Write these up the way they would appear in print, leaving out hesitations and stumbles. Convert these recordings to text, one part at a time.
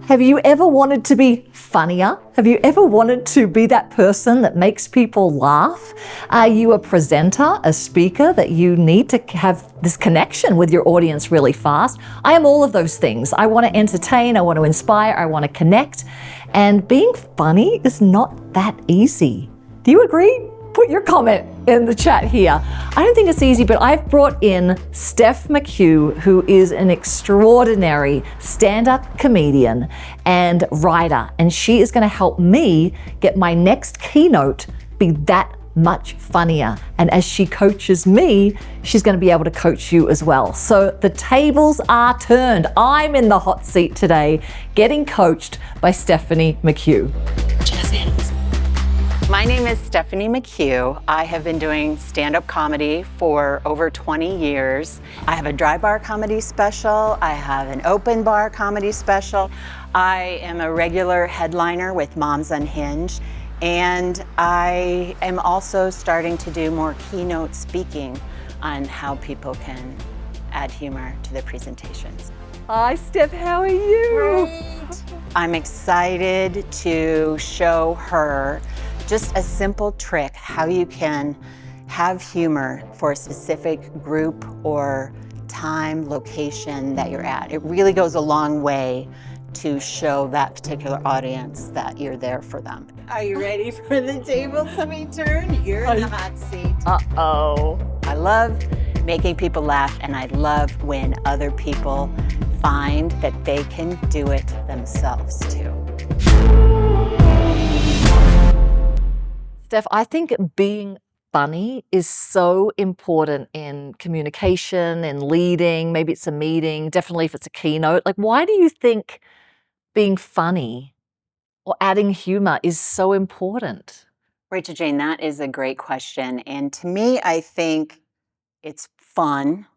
Have you ever wanted to be funnier? Have you ever wanted to be that person that makes people laugh? Are you a presenter, a speaker that you need to have this connection with your audience really fast? I am all of those things. I want to entertain, I want to inspire, I want to connect. And being funny is not that easy. Do you agree? Put your comment in the chat here. I don't think it's easy, but I've brought in Steph McHugh, who is an extraordinary stand-up comedian and writer, and she is going to help me get my next keynote be that much funnier. And as she coaches me, she's going to be able to coach you as well. So the tables are turned. I'm in the hot seat today, getting coached by Stephanie McHugh. My name is Stephanie McHugh. I have been doing stand-up comedy for over 20 years. I have a dry bar comedy special. I have an open bar comedy special. I am a regular headliner with Moms Unhinged. And I am also starting to do more keynote speaking on how people can add humor to their presentations. Hi, Steph, how are you? Great. I'm excited to show her just a simple trick how you can have humor for a specific group or time, location that you're at. It really goes a long way to show that particular audience that you're there for them. Are you ready for the table to be turned? You're in the hot seat. Uh-oh. I love making people laugh, and I love when other people find that they can do it themselves too. Steph, I think being funny is so important in communication, in leading. Maybe it's a meeting, definitely if it's a keynote. Like, why do you think being funny or adding humor is so important? Rachael-Jayne, that is a great question. And to me, I think it's fun.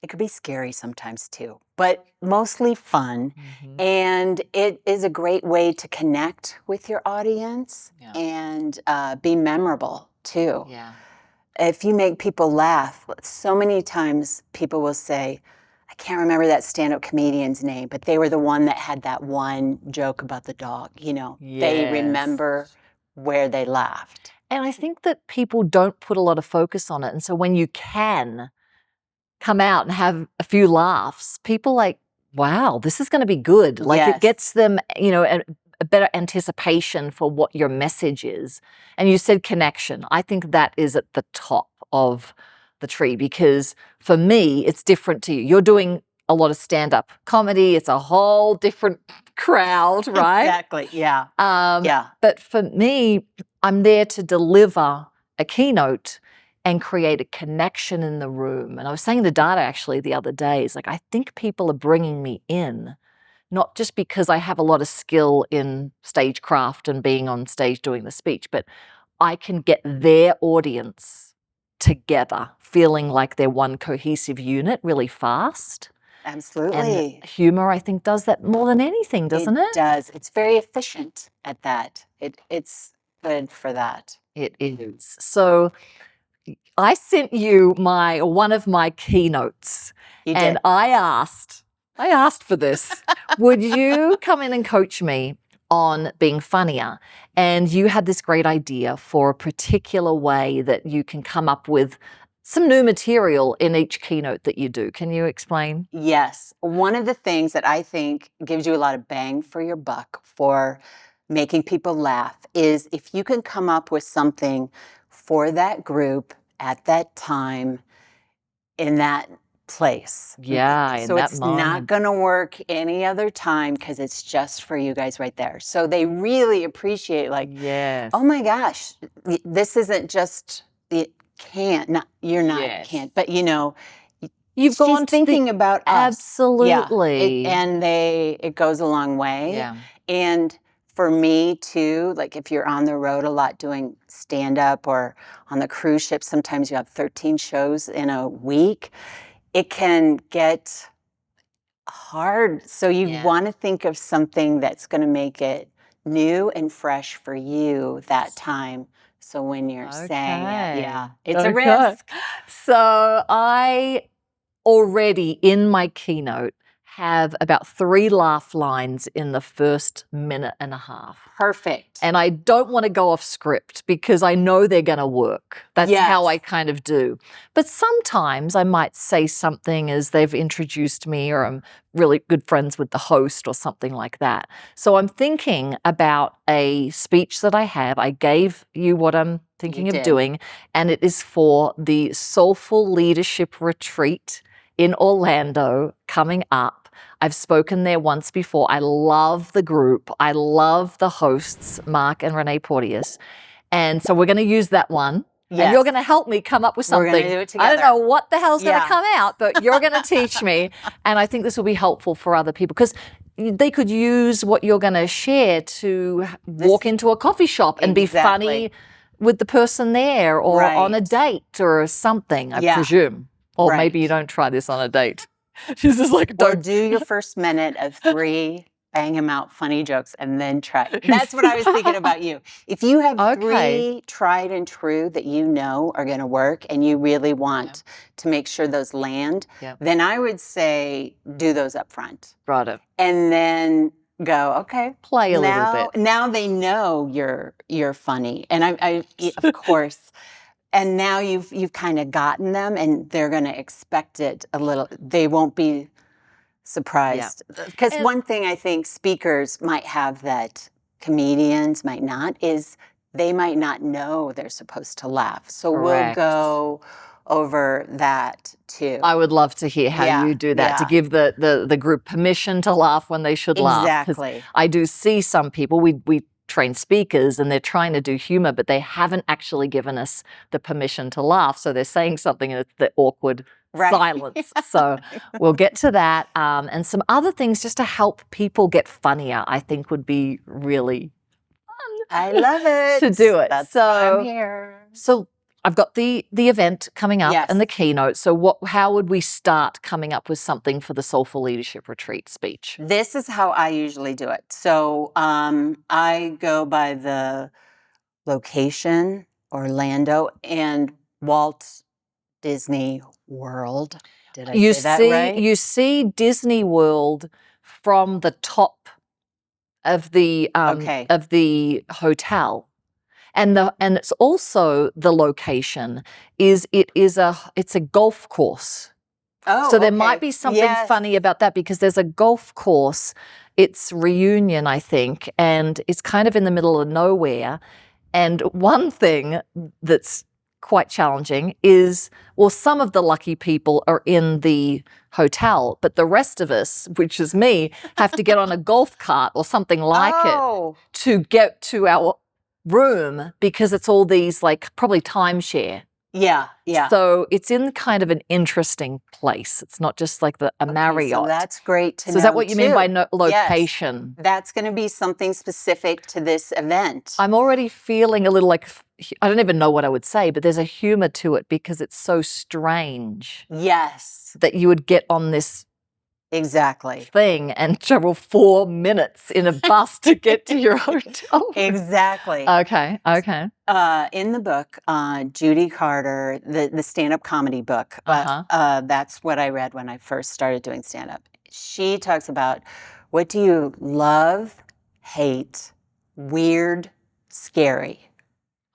It could be scary sometimes too, but mostly fun. Mm-hmm. And it is a great way to connect with your audience and be memorable too. Yeah. If you make people laugh, so many times people will say, I can't remember that stand-up comedian's name, but they were the one that had that one joke about the dog. You know, they remember where they laughed. And I think that people don't put a lot of focus on it. And so when you can come out and have a few laughs, people like, wow, this is going to be good. Like it gets them, you know, a better anticipation for what your message is. And you said connection. I think that is at the top of the tree, because for me, it's different to you. You're doing a lot of stand-up comedy. It's a whole different crowd, right? Exactly, yeah. But for me, I'm there to deliver a keynote and create a connection in the room. And I was saying to Dada actually the other day, it's like, I think people are bringing me in, not just because I have a lot of skill in stagecraft and being on stage doing the speech, but I can get their audience together, feeling like they're one cohesive unit really fast. Absolutely. And humor, I think, does that more than anything, doesn't it? It does. It's very efficient at that. It's good for that. It is. So I sent you one of my keynotes, and I asked for this. Would you come in and coach me on being funnier? And you had this great idea for a particular way that you can come up with some new material in each keynote that you do. Can you explain? Yes. One of the things that I think gives you a lot of bang for your buck for making people laugh is if you can come up with something for that group at that time in that place. Yeah, so it's not going to work any other time because it's just for you guys right there. So they really appreciate, like, oh my gosh, this isn't just you're not can't, but you know, you've gone thinking about us. Absolutely. It goes a long way. Yeah. And for me too, like if you're on the road a lot doing stand-up or on the cruise ship, sometimes you have 13 shows in a week. It can get hard. So you want to think of something that's going to make it new and fresh for you that time. So when you're saying it, it's a risk. So I already in my keynote have about 3 laugh lines in the first minute and a half. Perfect. And I don't want to go off script because I know they're going to work. That's how I kind of do. But sometimes I might say something as they've introduced me, or I'm really good friends with the host or something like that. So I'm thinking about a speech that I have. I gave you what I'm thinking of doing, and it is for the Soulful Leadership Retreat in Orlando coming up. I've spoken there once before. I love the group. I love the hosts, Mark and Renee Porteous. And so we're going to use that one. Yes. And you're going to help me come up with something. We're going to do it together. I don't know what the hell's going to come out, but you're going to teach me. And I think this will be helpful for other people because they could use what you're going to share to walk into a coffee shop and be funny with the person there, or on a date or something, I presume. Or maybe you don't try this on a date. She's just like, don't. Or do your first minute of 3 bang them out funny jokes and then try. That's what I was thinking about you. If you have 3 tried and true that you know are going to work and you really want to make sure those land, then I would say do those up front. Right. And then go, okay, play a little bit. Now they know you're funny. And I of course, and now you've kind of gotten them, and they're going to expect it a little. They won't be surprised. Because one thing I think speakers might have that comedians might not is they might not know they're supposed to laugh. So we'll go over that too. I would love to hear how you do that, to give the group permission to laugh when they should laugh. Exactly. I do see some people, we train speakers and they're trying to do humor, but they haven't actually given us the permission to laugh. So they're saying something and it's the awkward silence. So we'll get to that. And some other things just to help people get funnier, I think would be really fun. I love it. To do it. That's why I'm here. So I've got the event coming up and the keynote. So how would we start coming up with something for the Soulful Leadership Retreat speech? This is how I usually do it. So I go by the location, Orlando, and Walt Disney World. Did I say that right? You see Disney World from the top of the hotel. And it's also the location it's a golf course. Oh, so there might be something funny about that because there's a golf course. It's Reunion, I think, and it's kind of in the middle of nowhere. And one thing that's quite challenging is, well, some of the lucky people are in the hotel, but the rest of us, which is me, have to get on a golf cart or something like it to get to our room because it's all these probably timeshare. Yeah. So it's in kind of an interesting place. It's not just like a Marriott. So that's great to know. So is that what you mean by location? Yes. That's going to be something specific to this event. I'm already feeling a little I don't even know what I would say, but there's a humor to it because it's so strange. Yes. That you would get on this thing and travel 4 minutes in a bus to get to your hotel. Exactly. Okay. In the book, Judy Carter, the stand-up comedy book, that's what I read when I first started doing stand-up. She talks about, what do you love, hate, weird, scary?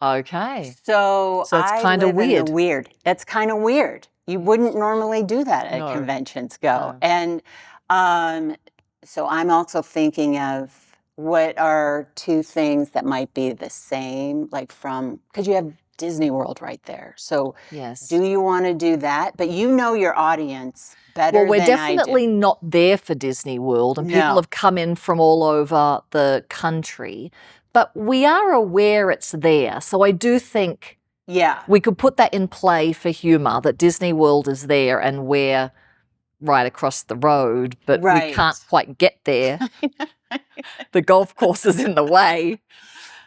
Okay. So it's kind of weird. Weird. That's kind of weird. You wouldn't normally do that at conventions. And so I'm also thinking of what are 2 things that might be the same, because you have Disney World right there. So do you want to do that? But you know your audience better than I do. Well, we're definitely not there for Disney World, and people have come in from all over the country. But we are aware it's there. So I do think we could put that in play for humor, that Disney World is there and we're right across the road, but we can't quite get there. The golf course is in the way.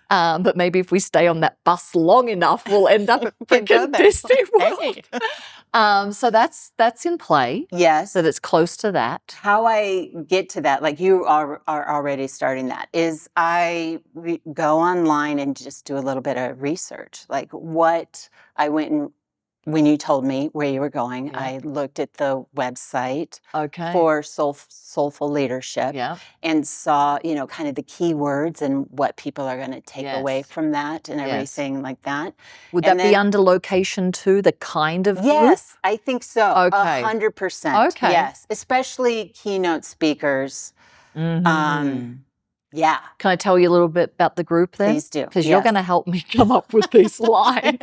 But maybe if we stay on that bus long enough, we'll end up at freaking Disney World. So that's in play. Yes. So that's close to that. How I get to that, like you are already starting that, is I go online and just do a little bit of research. Like what I went and when you told me where you were going, I looked at the website for soulful leadership and saw, kind of the key words and what people are going to take away from that and everything like that. Would that be under location too, the kind of group? Yes, I think so. Okay. 100%. Okay. Yes, especially keynote speakers. Yeah. Can I tell you a little bit about the group then? Please do. Because you're going to help me come up with these lines.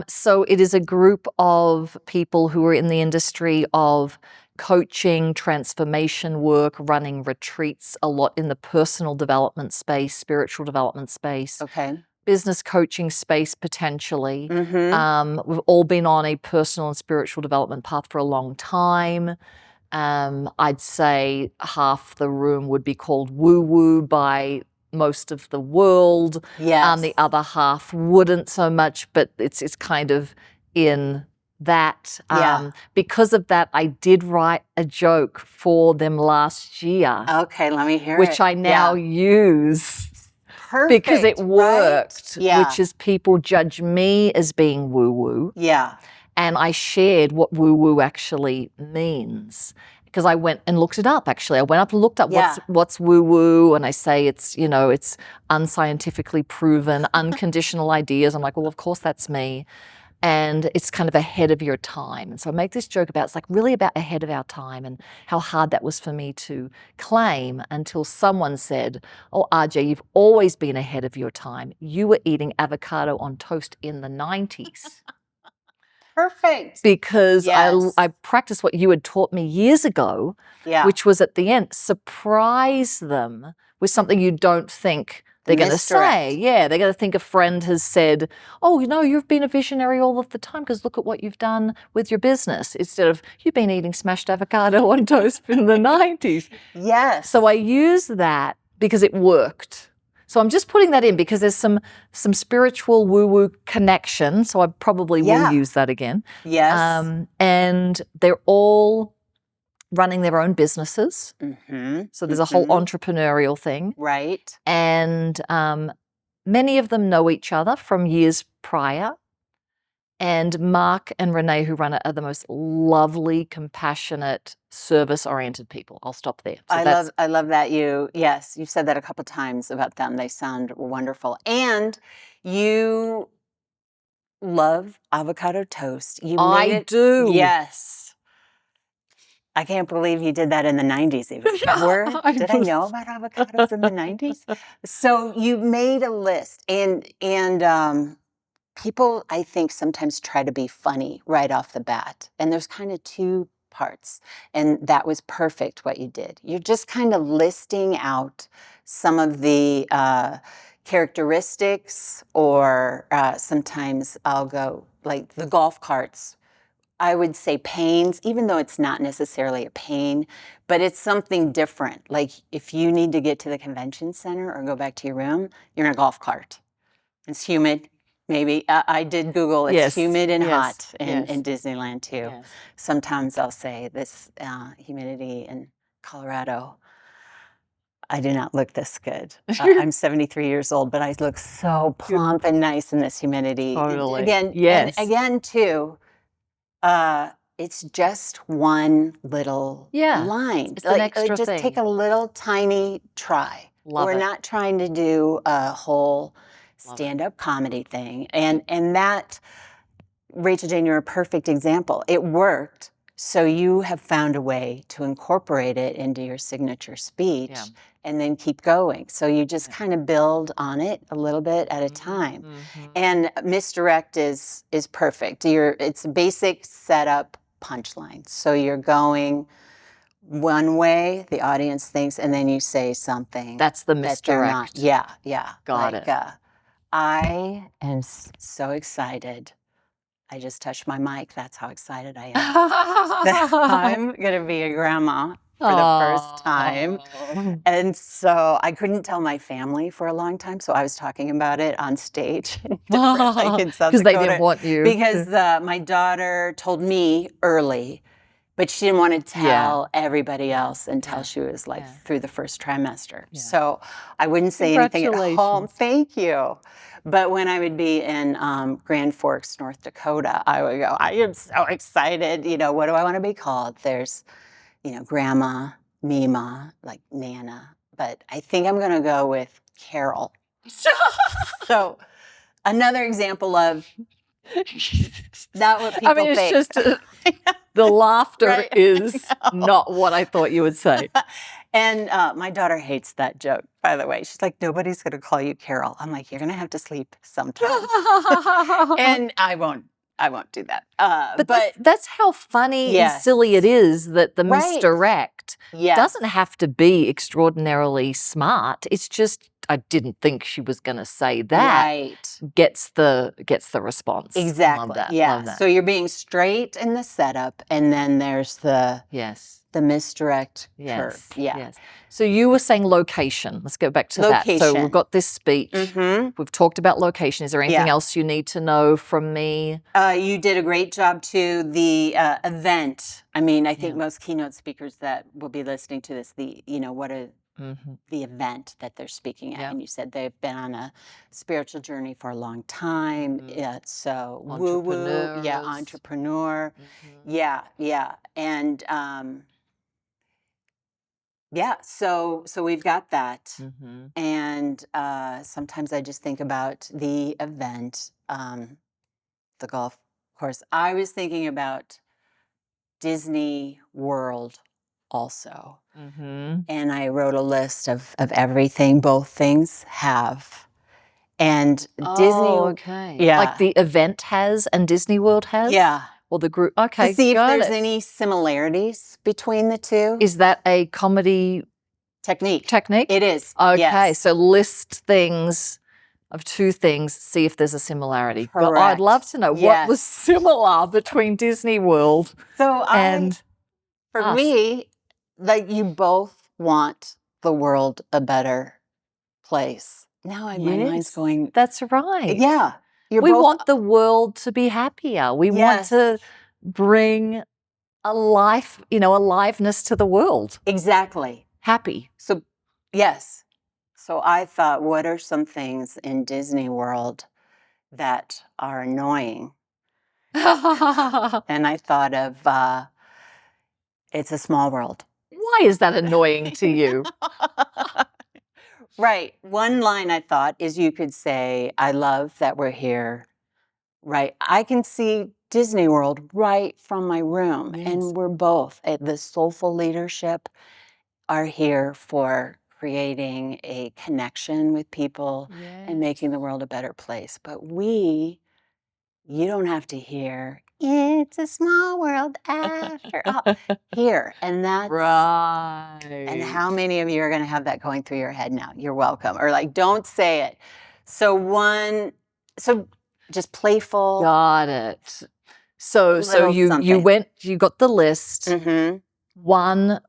So it is a group of people who are in the industry of coaching, transformation work, running retreats, a lot in the personal development space, spiritual development space. Okay. Business coaching space potentially. We've all been on a personal and spiritual development path for a long time. I'd say half the room would be called woo-woo by most of the world. Yes. The other half wouldn't so much, but it's kind of in that. Because of that, I did write a joke for them last year. Okay, let me hear it. Which I now use. Perfect, because it worked, right? Which is people judge me as being woo-woo. Yeah. And I shared what woo-woo actually means because I went and looked it up, actually. I went up and looked up what's woo-woo, and I say it's, it's unscientifically proven, unconditional ideas. I'm like, well, of course that's me. And it's kind of ahead of your time. And so I make this joke about, it's like really about ahead of our time and how hard that was for me to claim until someone said, oh, RJ, you've always been ahead of your time. You were eating avocado on toast in the 90s. Perfect. Because I practiced what you had taught me years ago, which was at the end, surprise them with something you don't think they're going to say. Yeah, they're going to think a friend has said, oh, you've been a visionary all of the time because look at what you've done with your business. Instead of, you've been eating smashed avocado on toast in the 90s. Yes. So I use that because it worked. So I'm just putting that in because there's some spiritual woo-woo connection. So I probably will use that again. Yes. And they're all running their own businesses. So there's a whole entrepreneurial thing. Right. And many of them know each other from years prior. And Mark and Renee, who run it, are the most lovely, compassionate, service-oriented people. I'll stop there. So I love that you've said that a couple times about them. They sound wonderful. And you love avocado toast. I do. Yes. I can't believe you did that in the 90s even. Did I know about avocados in the 90s? So you made a list and people, I think, sometimes try to be funny right off the bat. And there's kind of two parts. And that was perfect what you did. You're just kind of listing out some of the characteristics, or sometimes I'll go like the golf carts. I would say pains, even though it's not necessarily a pain, but it's something different. Like if you need to get to the convention center or go back to your room, you're in a golf cart. It's humid. Maybe I did Google. It's humid and hot in Disneyland too. Yes. Sometimes I'll say this humidity in Colorado. I do not look this good. I'm 73 years old, but I look so plump and nice in this humidity. Totally. Again, too. It's just one little line. It's an extra just thing. take a little tiny try. We're not trying to do a whole stand-up comedy thing. And that, Rachael-Jayne, you're a perfect example. It worked, so you have found a way to incorporate it into your signature speech and then keep going. So you just kind of build on it a little bit at a time. And misdirect is perfect. It's a basic setup punchline. So you're going one way, the audience thinks, and then you say something. That's the misdirect. Got it. I am so excited. I just touched my mic. That's how excited I am. I'm going to be a grandma for the first time. And so I couldn't tell my family for a long time. So I was talking about it on stage. Because they didn't want you. Because my daughter told me early, but she didn't want to tell Yeah. everybody else until Yeah. she was like Yeah. through the first trimester. Yeah. So I wouldn't say anything at home. Congratulations. Thank you. But when I would be in Grand Forks, North Dakota, I would go, I am so excited. You know, what do I want to be called? There's, you know, Grandma, Mima, like Nana. But I think I'm going to go with Carol. So another example of not what people I mean, it's think. just the laughter Right, is not what I thought you would say. And my daughter hates that joke, by the way. She's like, nobody's going to call you Carol. I'm like, you're going to have to sleep sometime. And I won't do that. But that's how funny and Yes. silly it is that the Right. misdirect Yes. doesn't have to be extraordinarily smart. It's just, I didn't think she was going to say that. Right. Gets the response. Exactly. Love that. Yeah. Love that. So you're being straight in the setup, and then there's the misdirect curve. Yeah. Yes. So you were saying location. Let's go back to that. So Location. we've got this speech. Mm-hmm. We've talked about location. Is there anything else you need to know from me? You did a great job too. The event. I mean, I think most keynote speakers that will be listening to this, what are the event that they're speaking at? And you said they've been on a spiritual journey for a long time. So woo-woo, entrepreneur. Yeah. And so we've got that. And sometimes I just think about the event, the golf course. I was thinking about Disney World also. And I wrote a list of everything both things have. And Disney, like the event has and Disney World has? Yeah. Or the group, okay. To see if there's any similarities between the two. Is that a comedy technique? It is. Okay, yes. So list things of two things, see if there's a similarity. Correct. But I'd love to know what was similar between Disney World and for me, like you both want the world a better place. Now my mind's going. That's right. Yeah. We want the world to be happier. We want to bring a life, aliveness to the world. Exactly. Happy. So, yes. So I thought, what are some things in Disney World that are annoying? And I thought of, It's a Small World. Why is that annoying to you? Right. One line I thought is you could say, I love that we're here. Right. I can see Disney World right from my room. And we're both, the soulful leadership, are here for creating a connection with people and making the world a better place. But you don't have to hear, it's a small world after all. Here. And that's right. And how many of you are going to have that going through your head now? You're welcome. Or like, don't say it. So just playful. Got it. So you got the list. One,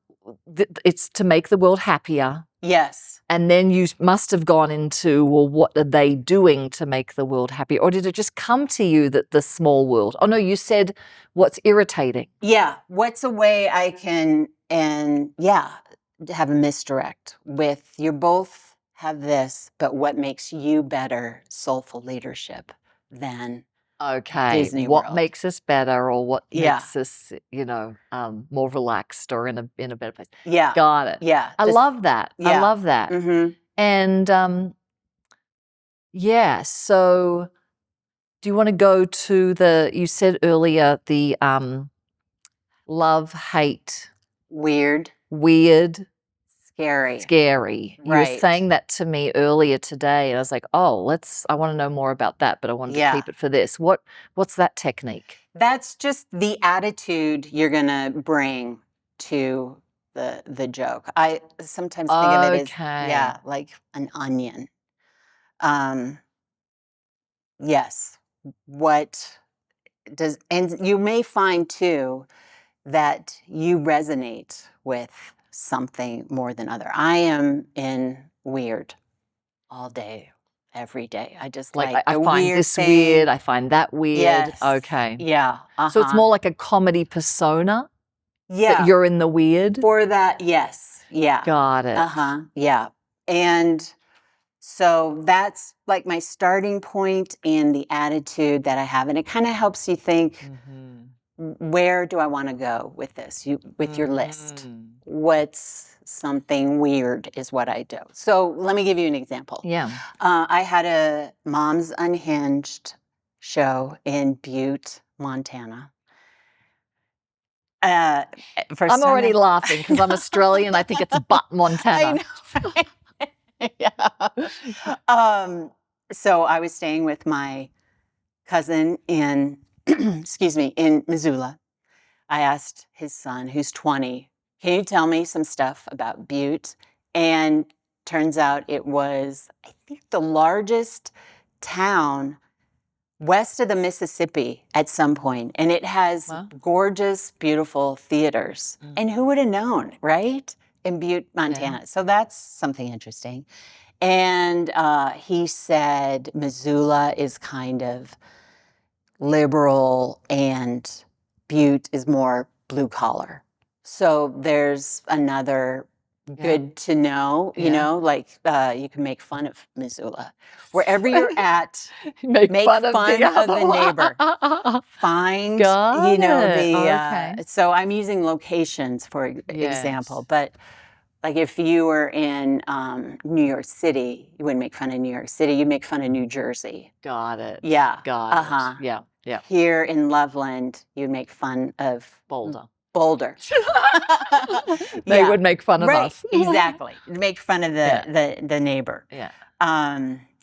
it's to make the world happier. Yes. And then you must have gone into, well, what are they doing to make the world happier? Or did it just come to you that the small world? Oh, no, you said what's irritating. Yeah. What's a way I can, have a misdirect with you both have this, but what makes you better soulful leadership than Disney what World? makes us better, or what makes us, more relaxed or in a better place? Yeah. Got it. Yeah. I love that. Yeah. I love that. And so do you want to go to you said earlier, the love, hate, weird, scary. Right. You were Right. saying that to me earlier today, and I was like, oh, I want to know more about that, but I wanted to keep it for this. What's that technique? That's just the attitude you're going to bring to the joke. I sometimes think of it as, like an onion. Yes. And you may find too that you resonate with something more than other. I am in weird all day, every day. I just like I the find weird this thing. weird. I find that weird. Yes. Okay. Yeah. So it's more like a comedy persona. Yeah. That you're in the weird? For that, yes. Yeah. Got it. Yeah. And so that's like my starting point and the attitude that I have. And it kind of helps you think, where do I want to go with this? With your list. What's something weird is what I do. So let me give you an example. Yeah. I had a Moms Unhinged show in Butte, Montana. I'm already laughing because I'm Australian. I think it's Butte, Montana. I know. Yeah. So I was staying with my cousin in, excuse me, in Missoula. I asked his son, who's 20, can you tell me some stuff about Butte? And turns out it was, I think, the largest town west of the Mississippi at some point. And it has gorgeous, beautiful theaters. And who would have known, right? In Butte, Montana. Yeah. So that's something interesting. And he said Missoula is kind of liberal and Butte is more blue collar. So there's another good to know, you know, like you can make fun of Missoula. Wherever you're at, make fun of the neighbor. Find, you know, so I'm using locations for example, but like if you were in New York City, you wouldn't make fun of New York City, you'd make fun of New Jersey. Got it. Yeah. Got it. Yeah. Yeah. Here in Loveland, you'd make fun of Boulder. They would make fun of us. Exactly. Make fun of the neighbor. Yeah.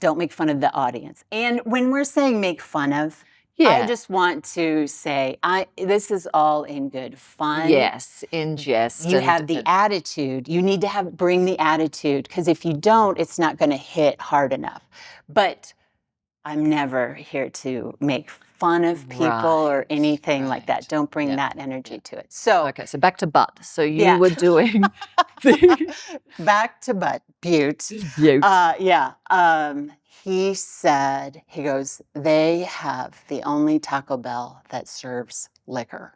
Don't make fun of the audience. And when we're saying make fun of, I just want to say, this is all in good fun. Yes, in jest. You have the attitude. You need to bring the attitude, because if you don't, it's not going to hit hard enough. But I'm never here to make fun of people or anything like that. Don't bring that energy to it. So okay, so back to Butte. So you were doing back to Butte. He said, he goes, they have the only Taco Bell that serves liquor.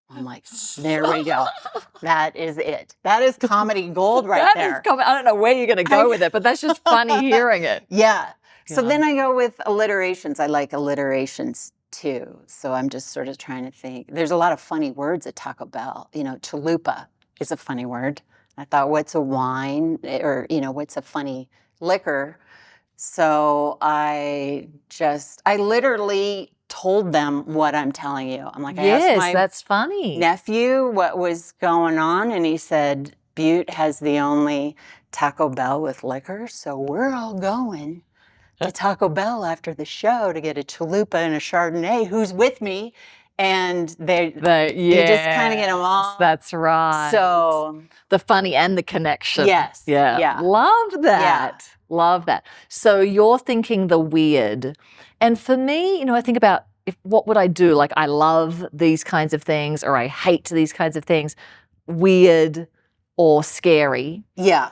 I'm like, there we go. That is it. That is comedy gold right there. I don't know where you're going to go with it, but that's just funny hearing it. Yeah. So then I go with alliterations. I like alliterations too. So I'm just sort of trying to think. There's a lot of funny words at Taco Bell. You know, chalupa is a funny word. I thought, what's a wine? Or, you know, what's a funny liquor? So I literally told them what I'm telling you. I'm like, I asked my that's funny. nephew what was going on, and he said, Butte has the only Taco Bell with liquor, so we're all going to Taco Bell after the show to get a chalupa and a Chardonnay. Who's with me? And you just kind of get them all. That's right. So the funny and the connection. Yes. Yeah. Love that. Yeah. Love that. So you're thinking the weird. And for me, you know, I think about what would I do? Like, I love these kinds of things, or I hate these kinds of things. Weird or scary. Yeah.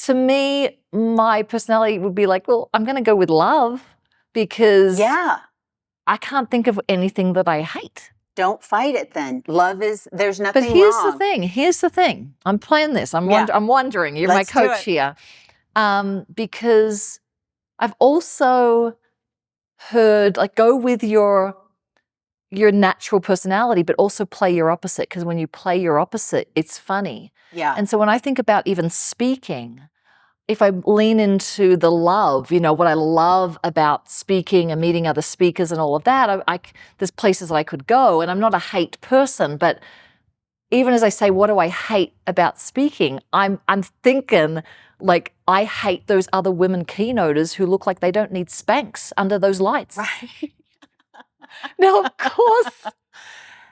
To me, my personality would be like, well, I'm going to go with love, because I can't think of anything that I hate. Don't fight it then. Love is, there's nothing wrong. But here's the thing. I'm playing this. I'm wondering. You're my coach here. Because I've also heard, like, go with your natural personality, but also play your opposite, because when you play your opposite, it's funny. Yeah. And so when I think about even speaking, if I lean into the love, you know, what I love about speaking and meeting other speakers and all of that, there's places that I could go, and I'm not a hate person, but even as I say, what do I hate about speaking? I'm thinking, like, I hate those other women keynoters who look like they don't need Spanx under those lights. Right. Now, of course,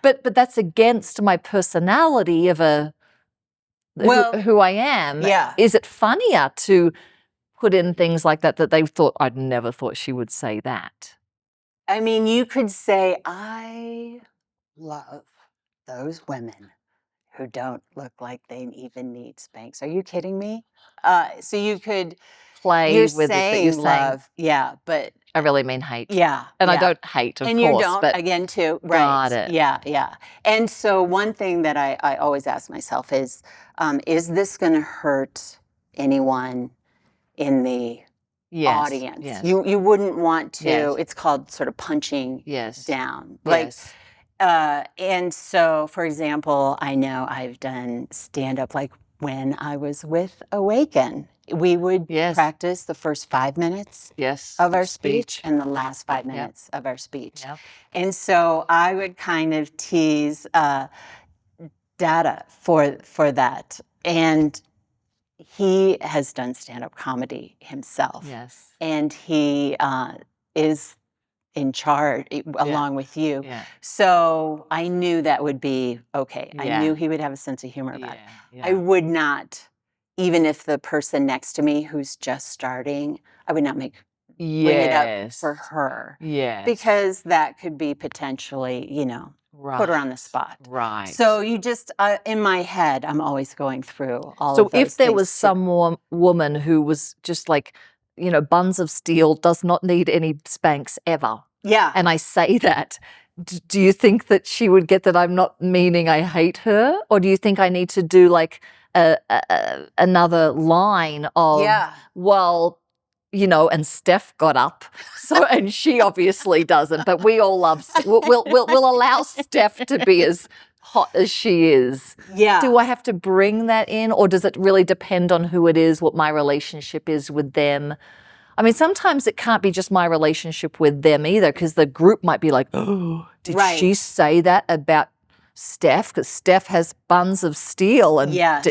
but that's against my personality of who I am. Yeah. Is it funnier to put in things like that they thought, I'd never thought she would say that? I mean, you could say, I love those women who don't look like they even need Spanx. Are you kidding me? So you could play you're with saying it, but love. Yeah, but I really mean hate. Yeah. And I yeah. don't hate, of and course. you don't, but again, too. Right. got it. Yeah, yeah. And so one thing that I always ask myself is this going to hurt anyone in the Yes. audience? Yes. You wouldn't want to. Yes. It's called sort of punching Yes. down. Like, Yes. and so, for example, I know I've done stand-up like when I was with Awaken. We would Yes. practice the first 5 minutes Yes. of our speech and the last 5 minutes of our speech. Yep. And so I would kind of tease data for that. And he has done stand-up comedy himself. Yes. And he is in charge along with you. Yeah. So I knew that would be okay. Yeah. I knew he would have a sense of humor about it. Yeah. I would not, even if the person next to me who's just starting, I would not bring it up for her. Yes. Because that could be potentially, put her on the spot. Right. So you just, in my head, I'm always going through all So of those if there things was too. some woman who was just like, buns of steel, does not need any spanks ever, Yeah. and I say that, do you think that she would get that I'm not meaning I hate her? Or do you think I need to do like another line of, Yeah. well, and Steph got up, so and she obviously doesn't, but we all love. We'll allow Steph to be as hot as she is. Yeah. Do I have to bring that in, or does it really depend on who it is, what my relationship is with them? I mean, sometimes it can't be just my relationship with them either, because the group might be like, oh, did she say that about Steph? Because Steph has buns of steel. And yes.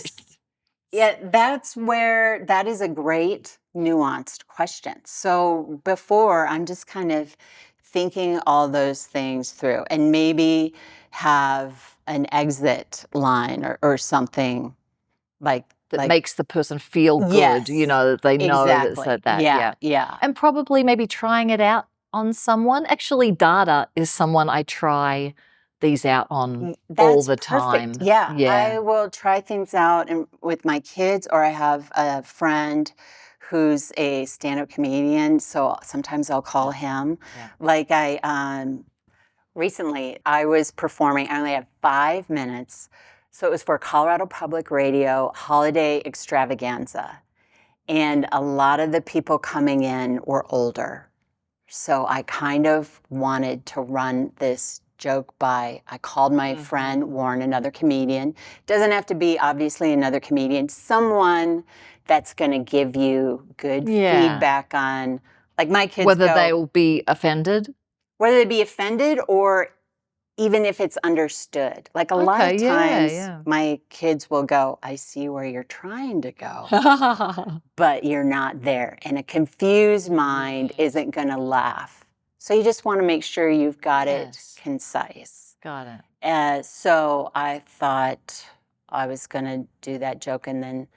Yeah, that is a great nuanced question. So before, I'm just kind of thinking all those things through and maybe have an exit line or something like that makes the person feel good, yes, that they know exactly. that. Yeah. And probably maybe trying it out on someone. Actually, Dada is someone I try these out on all the time. Yeah. I will try things out with my kids, or I have a friend who's a stand-up comedian, so sometimes I'll call him. Yeah. Like recently I was performing, I only had 5 minutes, so it was for Colorado Public Radio holiday extravaganza, and a lot of the people coming in were older. So I kind of wanted to run this joke by, I called my friend Warren, another comedian. Doesn't have to be obviously another comedian, someone that's going to give you good feedback on, like my kids whether they will be offended? Whether they be offended or even if it's understood. Like a lot of times my kids will go, I see where you're trying to go, but you're not there. And a confused mind isn't going to laugh. So you just want to make sure you've got it concise. Got it. So I thought I was going to do that joke. And then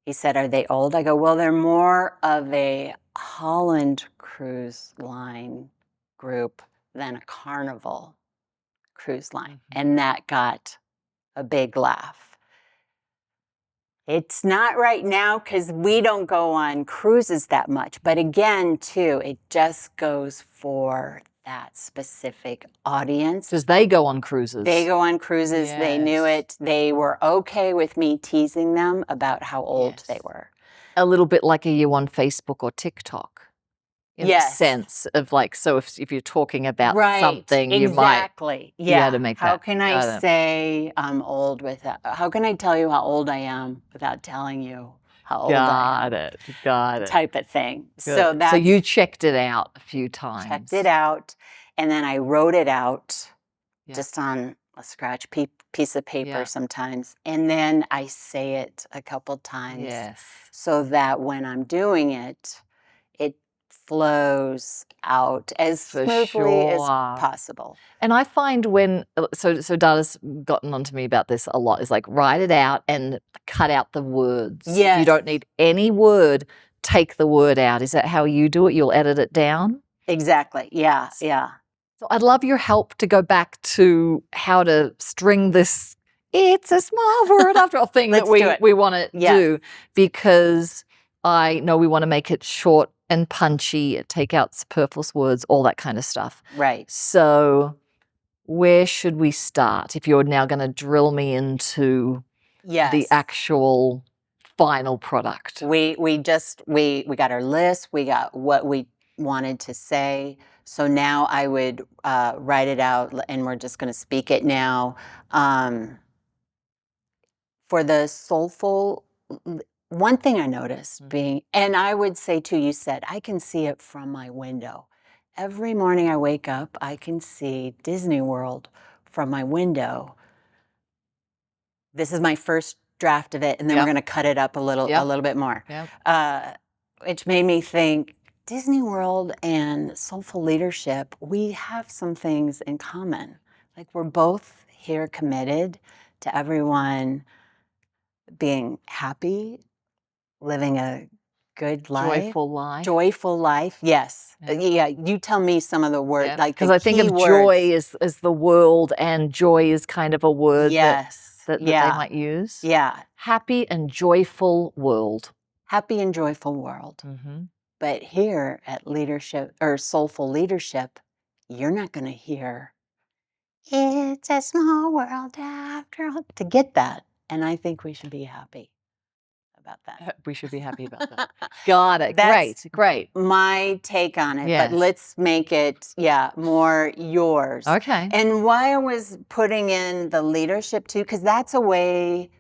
he said, are they old? I go, well, they're more of a Holland Cruise Line group than a Carnival cruise line. And that got a big laugh. It's not right now because we don't go on cruises that much. But again, too, it just goes for that specific audience. Because they go on cruises. They go on cruises. Yes. They knew it. They were okay with me teasing them about how old they were. A little bit like, are you on Facebook or TikTok? In the sense of like, so if you're talking about something, you might be able to make that. How can I say I'm old how can I tell you how old I am without telling you how old I am? Got it. Type of thing. Good. So you checked it out a few times. Checked it out, and then I wrote it out just on a scratch piece of paper sometimes, and then I say it a couple times so that when I'm doing it, it flows out as smoothly as possible. And I find so Dada's gotten onto me about this a lot, is like write it out and cut out the words. If you don't need any word, take the word out. Is that how you do it? You'll edit it down? Exactly. Yeah. So I'd love your help to go back to how to string this it's a small word after all thing that we want to do, because I know we want to make it short and punchy, take out superfluous words, all that kind of stuff. Right. So where should we start if you're now going to drill me into the actual final product? We got our list. We got what we wanted to say. So now I would write it out, and we're just going to speak it now. For the soulful, one thing I noticed being, and I would say too, you said, I can see it from my window. Every morning I wake up, I can see Disney World from my window. This is my first draft of it, and then we're going to cut it up a little bit more. Which made me think, Disney World and soulful leadership, we have some things in common. Like, we're both here committed to everyone being happy, living a good life. Joyful life. Joyful life, yes. Yeah, you tell me some of the words. Because I think of joy as the world, and joy is kind of a word that they might use. Yeah. Happy and joyful world. Happy and joyful world. But here at Leadership, or Soulful Leadership, you're not going to hear, it's a small world after all, to get that. And I think we should be happy about that. We should be happy about that. Got it. Great. My take on it, but let's make it, more yours. Okay. And why I was putting in the leadership too, because that's a way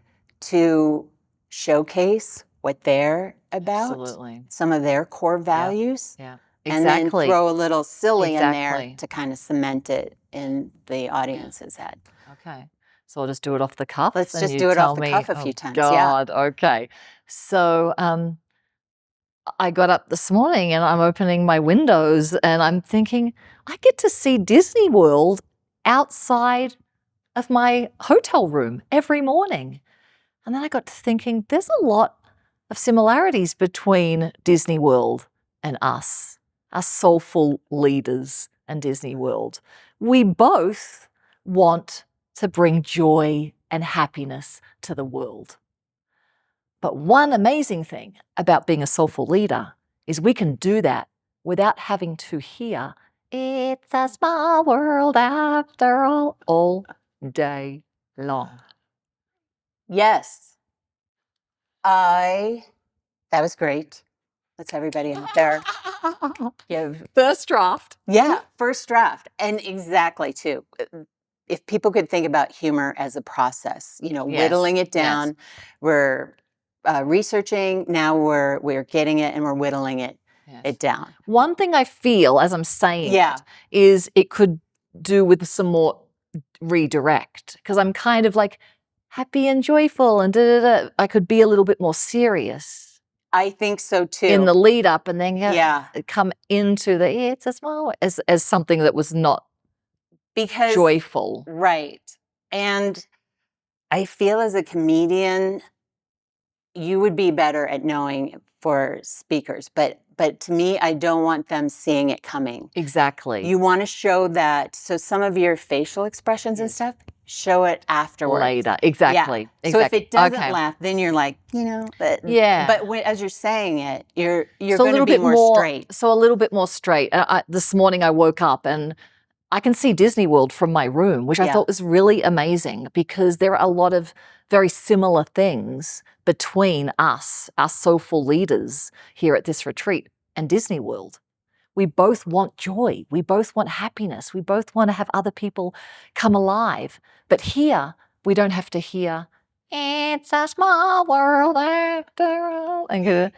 to showcase what they're about. Absolutely. Some of their core values. Yeah. And then throw a little silly in there to kind of cement it in the audience's head. Okay. So I'll just do it off the cuff. Let's just do it off the cuff a few times. God, okay. So I got up this morning and I'm opening my windows and I'm thinking, I get to see Disney World outside of my hotel room every morning. And then I got to thinking, there's a lot of similarities between Disney World and us soulful leaders and Disney World. We both want to bring joy and happiness to the world. But one amazing thing about being a soulful leader is we can do that without having to hear, it's a small world after all day long. Yes. That was great. That's everybody out there. First draft. Yeah, first draft. And exactly, too. If people could think about humor as a process, whittling it down. We're researching, now we're getting it and we're whittling it down. One thing I feel as I'm saying it is it could do with some more redirect, because I'm kind of like happy and joyful and I could be a little bit more serious. I think so too. In the lead up, and then come into the it's a small as something that was not joyful. Right. And I feel as a comedian, you would be better at knowing for speakers, but to me, I don't want them seeing it coming. Exactly. You want to show that, so some of your facial expressions and stuff, show it afterwards. Later. Exactly. Yeah. So if it doesn't laugh, then you're like, but as you're saying it, you're going to be more straight. So a little bit more straight. This morning I woke up and I can see Disney World from my room, which I thought was really amazing, because there are a lot of very similar things between us, our soulful leaders here at this retreat, and Disney World. We both want joy. We both want happiness. We both want to have other people come alive. But here, we don't have to hear, it's a small world after all. And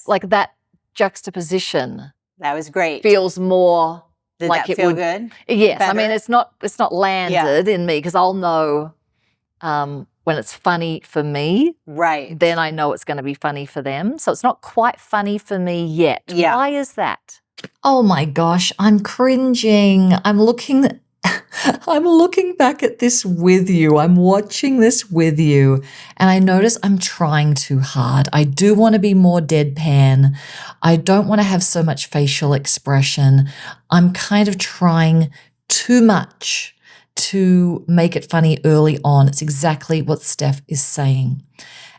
like that juxtaposition. That was great. Feels more Did like that it feel would. Good? Yes. Better? I mean, it's not landed in me, because I'll know when it's funny for me. Right. Then I know it's going to be funny for them. So it's not quite funny for me yet. Yeah. Why is that? Oh my gosh, I'm cringing. I'm looking back at this with you. I'm watching this with you, and I notice I'm trying too hard. I do want to be more deadpan. I don't want to have so much facial expression. I'm kind of trying too much to make it funny early on. It's exactly what Steph is saying.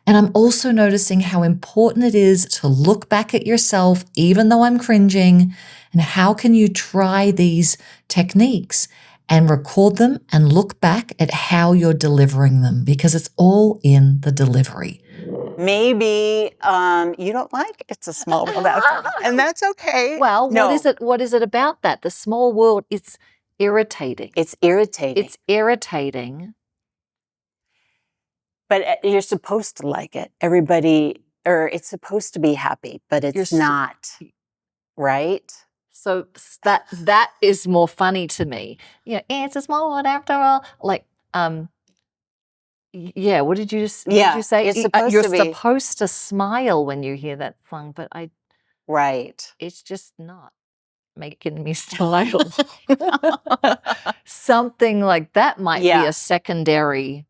And I'm also noticing how important it is to look back at yourself, even though I'm cringing, and how can you try these techniques and record them and look back at how you're delivering them, because it's all in the delivery. Maybe you don't like It's a Small World After All, and that's okay. Well, No, what is it about that? The small world, it's irritating. it's irritating. It's irritating. But you're supposed to like it. Everybody, or it's supposed to be happy, but it's not, right? So that is more funny to me. It's a small world after all. Like, yeah. What did you what did you say? It's supposed You're to be. supposed to smile when you hear that song, but Right. it's just not making me smile. Something like that might be a secondary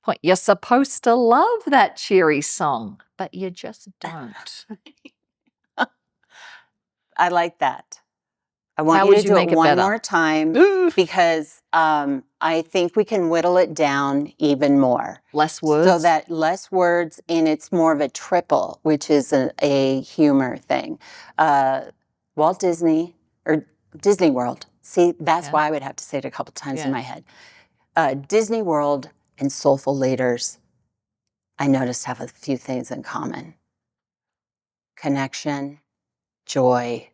point. You're supposed to love that cheery song, but you just don't. I like that. I want How you would to you do make it it one better? more time because I think we can whittle it down even more. Less words? So that less words, and it's more of a triple, which is a humor thing. Walt Disney, or Disney World. See, that's why I would have to say it a couple times in my head. Disney World and Soulful Leaders, I noticed, have a few things in common. Connection, joy,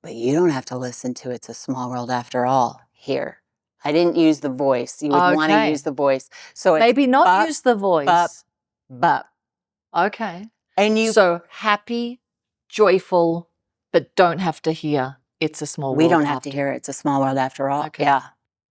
but you don't have to listen to It's a Small World After All here. I didn't use the voice. You would want to use the voice. So it's maybe not bup, use the voice. Bup, bup. Okay. And so happy, joyful, but don't have to hear It's a Small World. We don't have to hear It's a Small World After All. Okay. Yeah.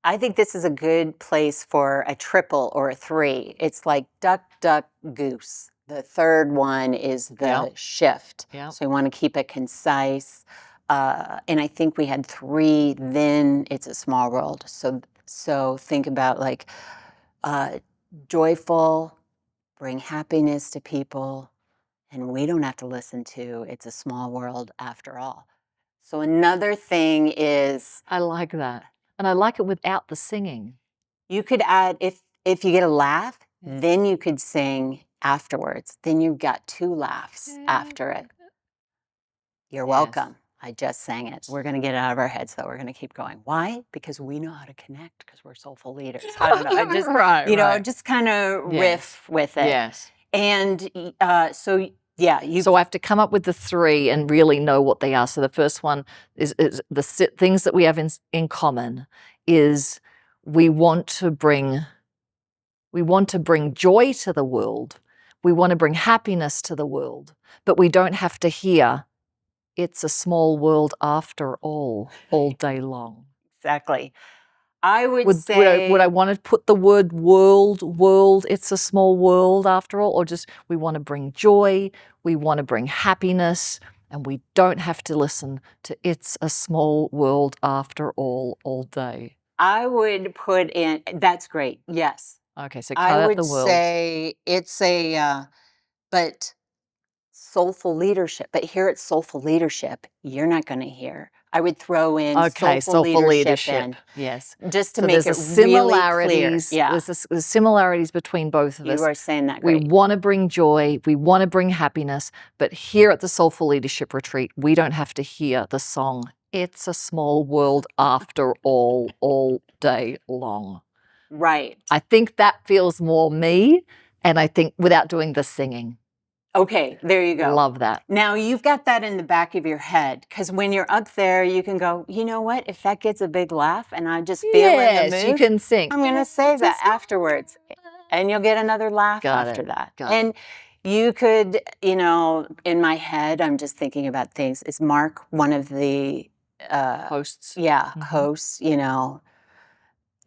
I think this is a good place for a triple or a three. It's like duck, duck, goose. The third one is the shift. Yep. So we want to keep it concise. And I think we had three, then It's a Small World. So think about like joyful, bring happiness to people, and we don't have to listen to It's a Small World After All. So another thing is, I like that. And I like it without the singing. you could add, if you get a laugh, then you could sing afterwards. Then you've got two laughs after it. You're welcome. I just sang it. We're going to get it out of our heads, though. We're going to keep going. Why? Because we know how to connect, because we're soulful leaders. I don't know. I just, just kind of riff with it. Yes. And so, yeah. So I have to come up with the three and really know what they are. So the first one is the things that we have in common is we want to bring joy to the world. We want to bring happiness to the world, but we don't have to hear It's a Small World After all day long. Exactly. I would say... Would I want to put the word world, It's a Small World After all, or just we want to bring joy, we want to bring happiness, and we don't have to listen to It's a Small World After all day? I would put in... That's great. Yes. Okay, so cut out the world. I would say it's but soulful leadership. But here at soulful leadership, you're not going to hear. I would throw in soulful leadership in, yes, just to so make there's it similarities. Really clear. Yeah, there's similarities between both of us. You are saying that great. We want to bring joy, we want to bring happiness, but here at the Soulful Leadership Retreat, we don't have to hear the song It's a Small World After all day long. Right. I think that feels more me, and I think without doing the singing. Okay, there you go. Love that. Now, you've got that in the back of your head, because when you're up there, you can go, you know what? If that gets a big laugh and I just feel in the mood, you can sing. I'm going to say that afterwards, and you'll get another laugh after that. Got it. You could, in my head, I'm just thinking about things. Is Mark one of the hosts? Yeah, hosts,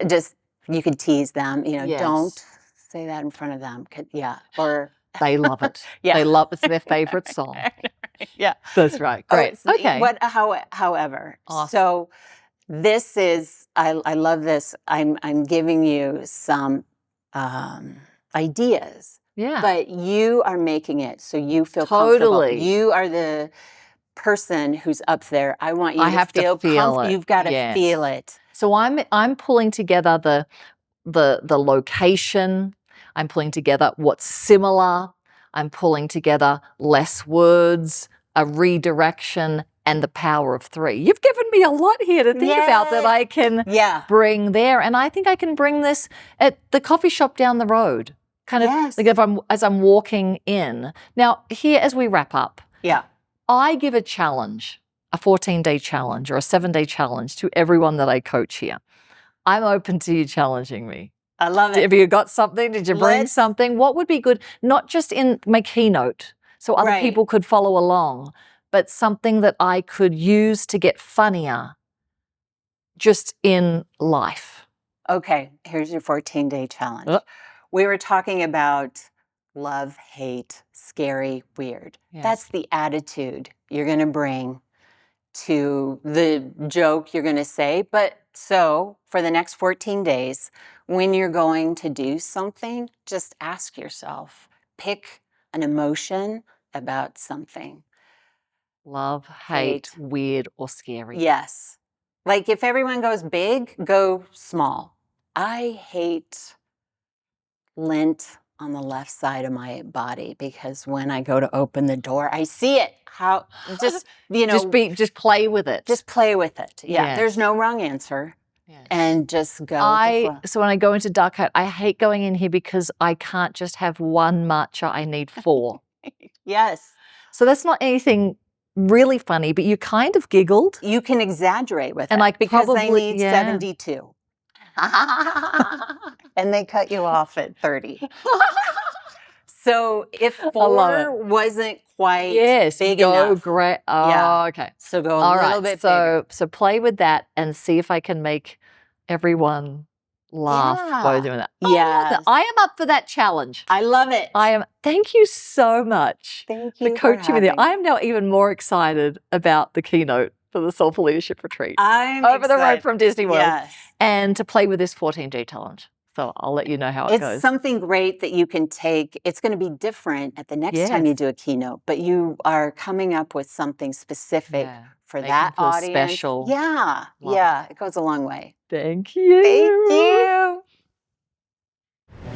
just, you could tease them, don't say that in front of them. Or... They love it. Yeah. They love it. It's their favorite song. Yeah. That's right. Great. Okay. However, awesome. So this is, I love this. I'm giving you some ideas. Yeah. But you are making it so you feel totally comfortable. You are the person who's up there. I want you I to have feel to feel it. You've got to feel it. So I'm pulling together the location. I'm pulling together what's similar. I'm pulling together less words, a redirection, and the power of 3. You've given me a lot here to think about that I can bring there. And I think I can bring this at the coffee shop down the road. Kind of like as I'm walking in. Now, here as we wrap up, I give a challenge, a 14-day challenge or a 7-day challenge to everyone that I coach here. I'm open to you challenging me. I love it. Have you got something? Did you bring something? What would be good? Not just in my keynote, so other people could follow along, but something that I could use to get funnier just in life. Okay, here's your 14-day challenge. We were talking about love, hate, scary, weird. That's the attitude you're going to bring to the joke you're going to say. But so for the next 14 days, when you're going to do something, just ask yourself, pick an emotion about something. Love, hate, weird, or scary. Yes. Like if everyone goes big, go small. I hate lint on the left side of my body because when I go to open the door, I see it. How just, you know. Just play with it. Just play with it. Yeah. There's no wrong answer. And just go. So when I go into dark hat, I hate going in here because I can't just have one matcha. I need 4. Yes. So that's not anything really funny, but you kind of giggled. You can exaggerate with and it like because probably, I need 72. And they cut you off at 30. So if 4 wasn't quite big enough. Great. Oh, okay. So go a little bit bigger. So play with that and see if I can make everyone laugh while doing that. I am up for that challenge. I love it. Thank you so much. Thank you for coaching me there. I am now even more excited about the keynote for the Soulful Leadership Retreat. I'm over the road from Disney World. Yes. And to play with this 14-day challenge. So I'll let you know how it goes. It's something great that you can take. It's going to be different at the next time you do a keynote, but you are coming up with something specific for that audience. Special. Yeah. It goes a long way. Thank you. Thank you.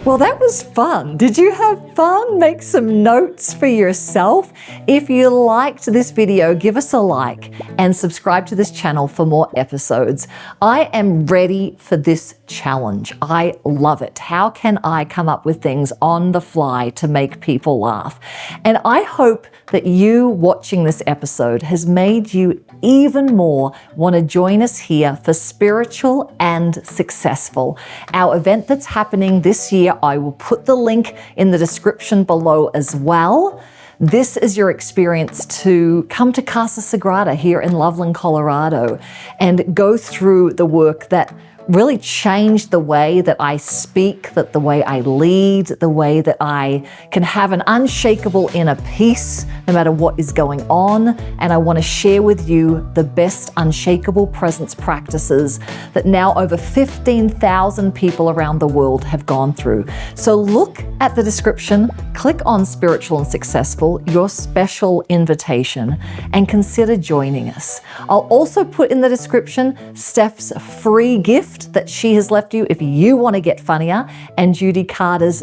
Well, that was fun. Did you have fun? Make some notes for yourself. If you liked this video, give us a like and subscribe to this channel for more episodes. I am ready for this challenge. I love it. How can I come up with things on the fly to make people laugh? And I hope that you watching this episode has made you even more want to join us here for Spiritual and Successful, our event that's happening this year. I will put the link in the description below as well. This is your experience to come to Casa Sagrada here in Loveland, Colorado, and go through the work that really changed the way that I speak, that the way I lead, the way that I can have an unshakable inner peace no matter what is going on. And I want to share with you the best unshakable presence practices that now over 15,000 people around the world have gone through. So look at the description, click on Spiritual and Successful, your special invitation, and consider joining us. I'll also put in the description Steph's free gift that she has left you if you want to get funnier, and Judy Carter's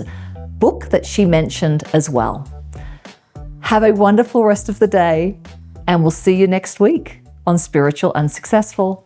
book that she mentioned as well. Have a wonderful rest of the day, and we'll see you next week on Spiritual and Successful.